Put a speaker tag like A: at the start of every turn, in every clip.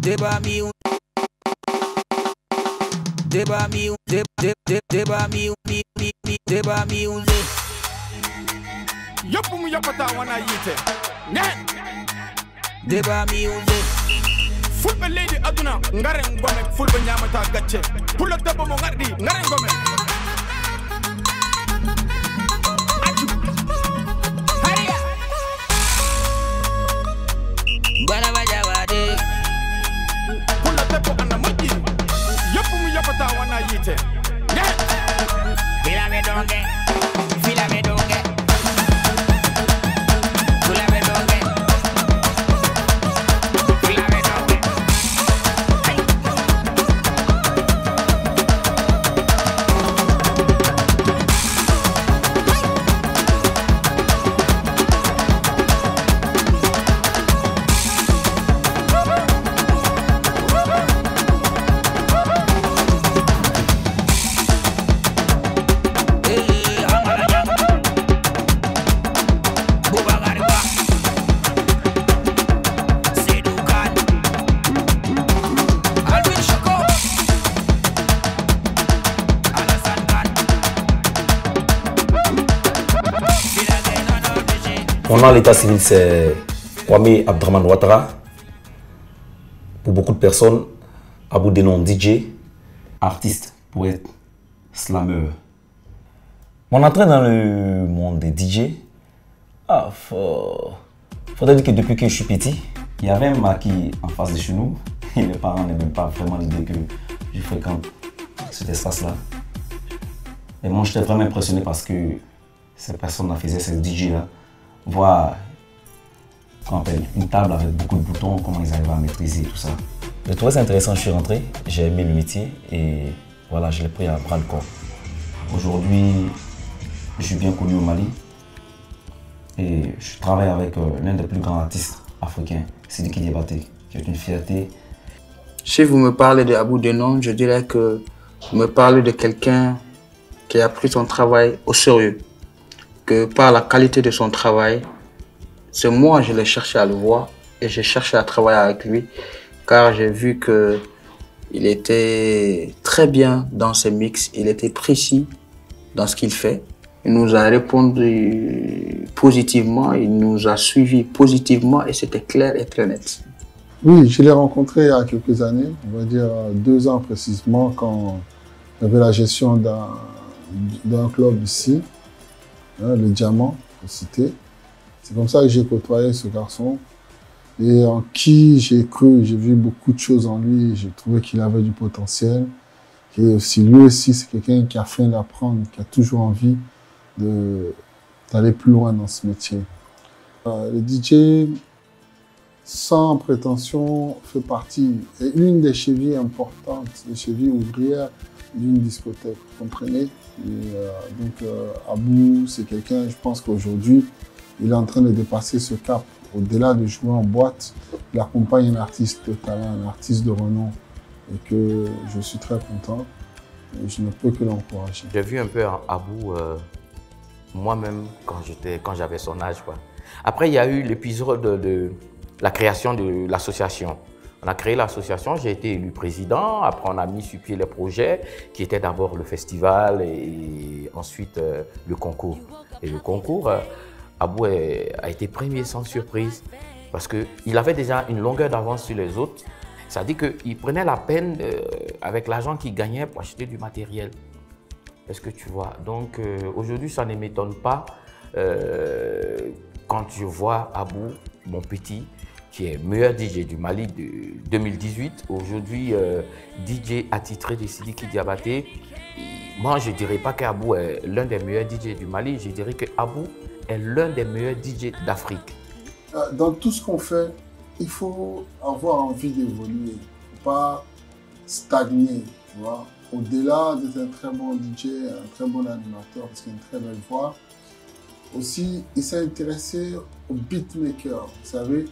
A: Deba music. Deba music. Deba music. Deba music.
B: Yopu mu yopata wana yite. Ne.
A: Deba music.
B: Fulbe lady aduna ngare ngome fulbe nyamata gatche. Pull up tabo mo ngardi ngare ngome.
A: Bana bajawade.
B: Pull up tabo ana muji. Yopu mu yopata wana yite. Ne.
A: Fila me donge. Fila me donge.
C: Mon nom à l'état civil, c'est Kwame Abdraman Ouattara. Pour beaucoup de personnes, Abou Denon DJ, artiste, poète, slameur. Mon entrée dans le monde des DJ, faudrait dire que depuis que je suis petit, il y avait un maquis en face de chez nous et mes parents n'aimaient pas vraiment l'idée que je fréquente cet espace-là. Et moi, j'étais vraiment impressionné parce que ces personnes faisaient ces DJ-là. Voir une table avec beaucoup de boutons, comment ils arrivent à maîtriser tout ça. Je trouvais ça intéressant, je suis rentré, j'ai aimé le métier et voilà, je l'ai pris à bras le corps. Aujourd'hui, je suis bien connu au Mali et je travaille avec l'un des plus grands artistes africains, Sidiki Diabaté, qui est une fierté.
D: Si vous me parlez de Abou Denon, je dirais que vous me parlez de quelqu'un qui a pris son travail au sérieux. Que par la qualité de son travail, c'est moi je l'ai cherché à le voir et j'ai cherché à travailler avec lui car j'ai vu qu'il était très bien dans ses mix, il était précis dans ce qu'il fait. Il nous a répondu positivement, il nous a suivis positivement et c'était clair et très net.
E: Oui, je l'ai rencontré il y a quelques années, on va dire 2 ans précisément, quand j'avais la gestion d'un club ici. Le Diamant, pour citer. C'est comme ça que j'ai côtoyé ce garçon et en qui j'ai cru, j'ai vu beaucoup de choses en lui, j'ai trouvé qu'il avait du potentiel. Et aussi, lui aussi, c'est quelqu'un qui a faim d'apprendre, qui a toujours envie d'aller plus loin dans ce métier. Le DJ, sans prétention, fait partie, est une des chevilles importantes, des chevilles ouvrières d'une discothèque, vous comprenez? Donc Abou, c'est quelqu'un, je pense qu'aujourd'hui, il est en train de dépasser ce cap. Au-delà de jouer en boîte, il accompagne un artiste de talent, un artiste de renom. Et que je suis très content et je ne peux que l'encourager.
F: J'ai vu un peu Abou moi-même quand j'avais son âge, quoi. Après, il y a eu l'épisode de la création de l'association. On a créé l'association, j'ai été élu président, après on a mis sur pied les projets qui étaient d'abord le festival et ensuite le concours. Et le concours, Abou a été premier sans surprise parce qu'il avait déjà une longueur d'avance sur les autres. Ça dit qu'il prenait la peine avec l'argent qu'il gagnait pour acheter du matériel. Est-ce que tu vois? Donc aujourd'hui, ça ne m'étonne pas quand je vois Abou, mon petit, qui est meilleur DJ du Mali de 2018, aujourd'hui DJ attitré de Sidiki Diabaté. Moi, je ne dirais pas qu'Abou est l'un des meilleurs DJ du Mali, je dirais qu'Abou est l'un des meilleurs DJ d'Afrique.
E: Dans tout ce qu'on fait, il faut avoir envie d'évoluer, pas stagner, tu vois. Au-delà d'être un très bon DJ, un très bon animateur, parce qu'il a une très belle voix, aussi, il s'est intéressé au beatmaker, vous savez.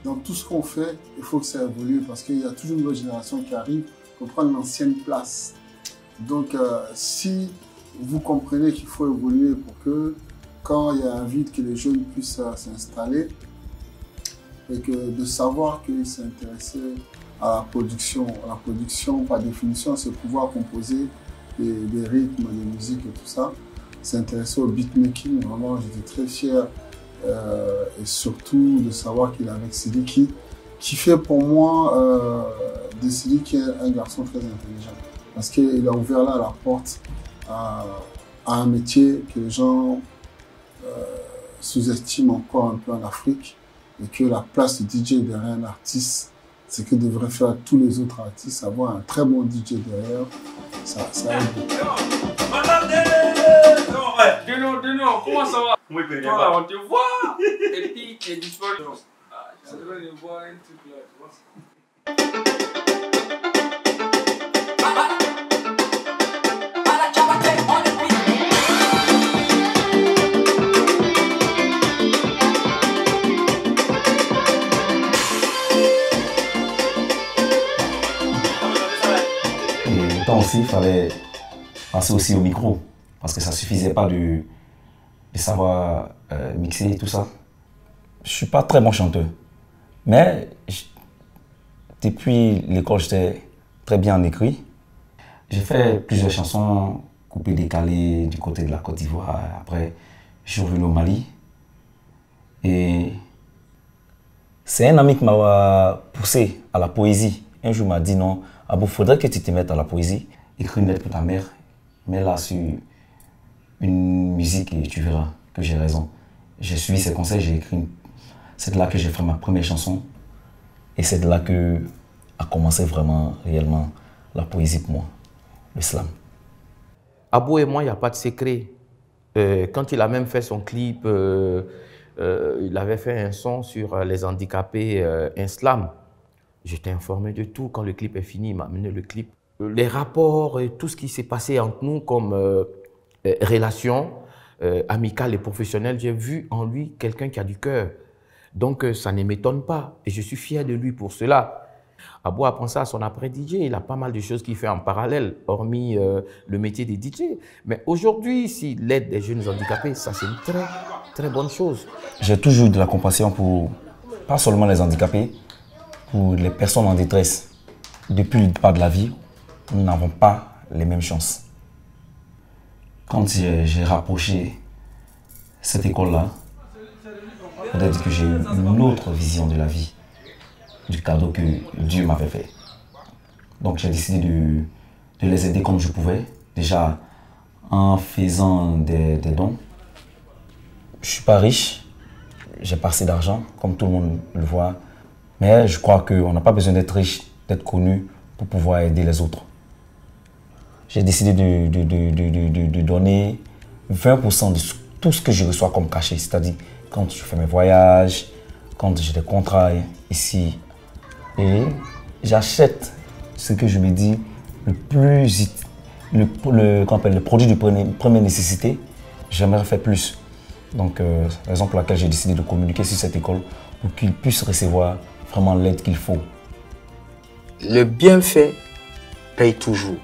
E: Dans tout ce qu'on fait, il faut que ça évolue parce qu'il y a toujours une nouvelle génération qui arrive pour prendre l'ancienne place. Donc, si vous comprenez qu'il faut évoluer pour que, quand il y a un vide, que les jeunes puissent s'installer, et que de savoir qu'il s'est intéressé à la production. La production, par définition, c'est pouvoir composer des rythmes, des musiques et tout ça. S'intéresser au beatmaking, vraiment, j'étais très fier. Et surtout de savoir qu'il est avec Sidi qui fait pour moi de Sidi qui est un garçon très intelligent. Parce qu'il a ouvert là la porte à un métier que les gens sous-estiment encore un peu en Afrique et que la place de DJ derrière un artiste, c'est que devraient faire tous les autres artistes, avoir un très bon DJ derrière, ça aide beaucoup.
B: Denon, comment ça va? Oui, bien. Voilà, on te voit. Et puis, tu es disponible. Je devrais le voir un truc là, tu vois.
C: Et temps aussi, il fallait passer aussi au micro, parce que ça ne suffisait pas de savoir mixer et tout ça. Je ne suis pas très bon chanteur, mais depuis l'école, j'étais très bien en écrit. J'ai fait plusieurs chansons coupées, décalées du côté de la Côte d'Ivoire. Après, je suis revenu au Mali. Et c'est un ami qui m'a poussé à la poésie. Un jour, il m'a dit non, Abou, il faudrait que tu te mettes à la poésie. Écris une lettre pour ta mère, mets-la sur une musique et tu verras que j'ai raison. J'ai suivi ses conseils, j'ai écrit. C'est de là que j'ai fait ma première chanson. Et c'est de là que a commencé vraiment, réellement, la poésie pour moi, le slam.
F: Abou et moi, il n'y a pas de secret. Quand il a même fait son clip, il avait fait un son sur les handicapés, un slam. J'étais informé de tout. Quand le clip est fini, il m'a amené le clip. Les rapports et tout ce qui s'est passé entre nous comme relations amicales et professionnelles, j'ai vu en lui quelqu'un qui a du cœur. Donc ça ne m'étonne pas et je suis fier de lui pour cela. Abou a pensé à son après-DJ, il a pas mal de choses qu'il fait en parallèle, hormis le métier des DJ. Mais aujourd'hui, s'il aide des jeunes handicapés, ça c'est une très, très bonne chose.
C: J'ai toujours eu de la compassion pour, pas seulement les handicapés, pour les personnes en détresse. Depuis le départ de la vie, nous n'avons pas les mêmes chances. Quand j'ai rapproché cette école-là, peut-être que j'ai eu une autre vision de la vie, du cadeau que Dieu m'avait fait. Donc j'ai décidé de les aider comme je pouvais, déjà en faisant des dons. Je ne suis pas riche, j'ai pas assez d'argent, comme tout le monde le voit, mais je crois qu'on n'a pas besoin d'être riche, d'être connu pour pouvoir aider les autres. J'ai décidé de donner 20% de tout ce que je reçois comme cachet, c'est-à-dire quand je fais mes voyages, quand j'ai des contrats ici. Et j'achète ce que je me dis le produit de première nécessité. J'aimerais faire plus. Donc, c'est la raison pour laquelle j'ai décidé de communiquer sur cette école pour qu'ils puissent recevoir vraiment l'aide qu'il faut.
D: Le bienfait paye toujours.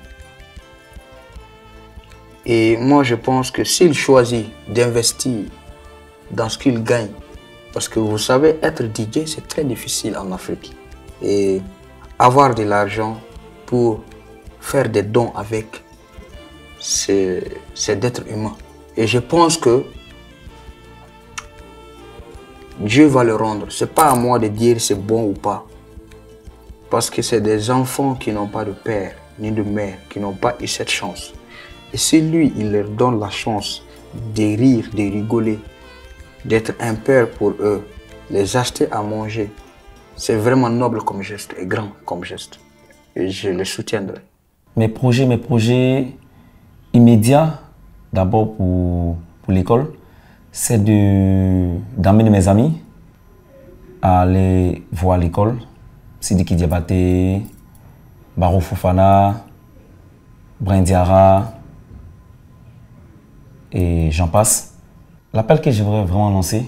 D: Et moi, je pense que s'il choisit d'investir dans ce qu'il gagne, parce que vous savez, être DJ, c'est très difficile en Afrique. Et avoir de l'argent pour faire des dons avec, c'est d'être humain. Et je pense que Dieu va le rendre. Ce n'est pas à moi de dire c'est bon ou pas. Parce que c'est des enfants qui n'ont pas de père ni de mère, qui n'ont pas eu cette chance. Et si lui, il leur donne la chance de rire, de rigoler, d'être un père pour eux, les acheter à manger, c'est vraiment noble comme geste et grand comme geste. Et je le soutiendrai.
C: Mes projets immédiats, d'abord pour l'école, c'est d'emmener mes amis à aller voir l'école. Sidiki Diabaté, Barou Fofana, Brindiara et j'en passe. L'appel que j'aimerais vraiment lancer,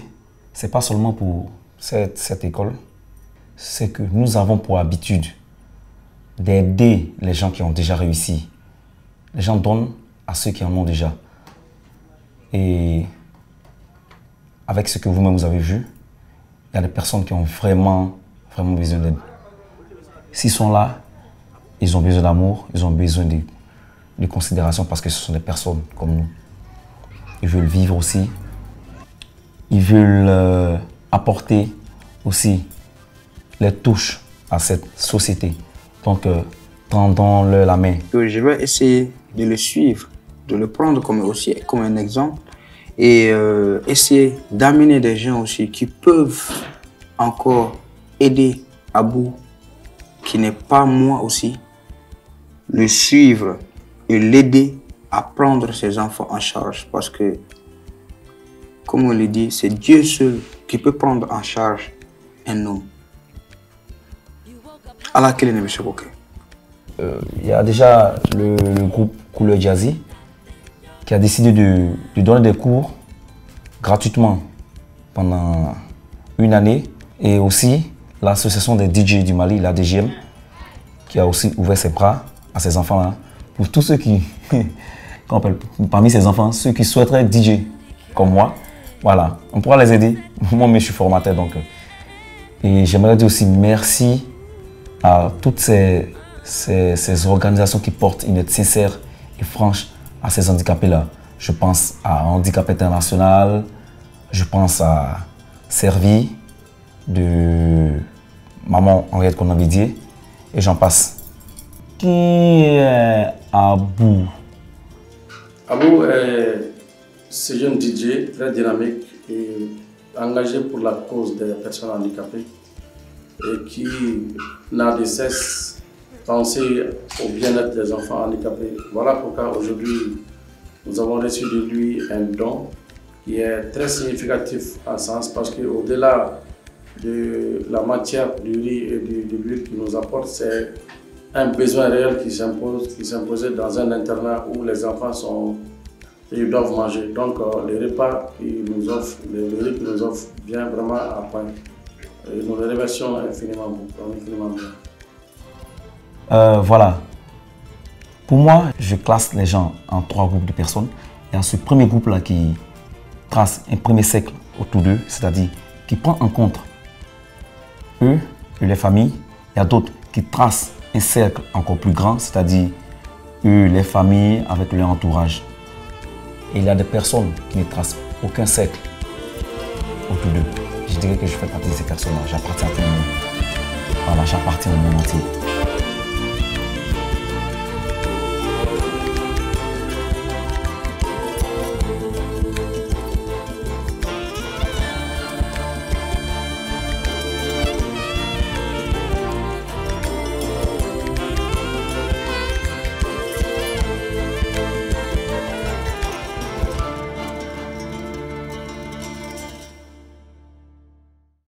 C: ce n'est pas seulement pour cette école, c'est que nous avons pour habitude d'aider les gens qui ont déjà réussi. Les gens donnent à ceux qui en ont déjà. Et avec ce que vous-même vous avez vu, il y a des personnes qui ont vraiment besoin d'aide. s'ils sont là, ils ont besoin d'amour, ils ont besoin de considération parce que ce sont des personnes comme nous. Ils veulent vivre aussi. Ils veulent apporter aussi les touches à cette société. Donc, tendons-leur la main.
D: Je vais essayer de le suivre, de le prendre comme un exemple et essayer d'amener des gens aussi qui peuvent encore aider Abou, qui n'est pas moi aussi, le suivre et l'aider à prendre ses enfants en charge. Parce que, comme on le dit, c'est Dieu seul qui peut prendre en charge un homme. Allah qu'il est monsieur Bokeh.
C: Il y a déjà le groupe Couleur Jazzy qui a décidé de donner des cours gratuitement pendant une année. Et aussi l'association des DJ du Mali, la DGM, qui a aussi ouvert ses bras à ces enfants-là. Pour tous ceux qui, parmi ces enfants, ceux qui souhaiteraient être DJ comme moi, voilà, on pourra les aider. Moi, je suis formateur, donc. Et j'aimerais dire aussi merci à toutes ces organisations qui portent une aide sincère et franche à ces handicapés-là. Je pense à Handicap International, je pense à Servi de Maman Henriette Konan-Didier, et j'en passe. Qui est Abou?
G: Abou est ce jeune DJ très dynamique et engagé pour la cause des personnes handicapées et qui n'a de cesse penser au bien-être des enfants handicapés. Voilà pourquoi aujourd'hui nous avons reçu de lui un don qui est très significatif en sens parce qu'au-delà de la matière du riz et de l'huile qu'il nous apporte, c'est un besoin réel qui s'imposait dans un internat où les enfants ils doivent manger. Donc les repas qu'il nous offre, le riz qu'il nous offre vient vraiment à point. Et nous le remercions infiniment bien.
C: Voilà. Pour moi, je classe les gens en 3 groupes de personnes. Il y a ce premier groupe-là qui trace un premier cercle autour d'eux, c'est-à-dire qui prend en compte eux et les familles. Il y a d'autres qui tracent un cercle encore plus grand, c'est-à-dire eux, les familles avec leur entourage. Et il y a des personnes qui ne tracent aucun cercle autour d'eux. Je dirais que je fais partie de ces personnes-là. J'appartiens à tout le monde. Voilà, j'appartiens au monde entier.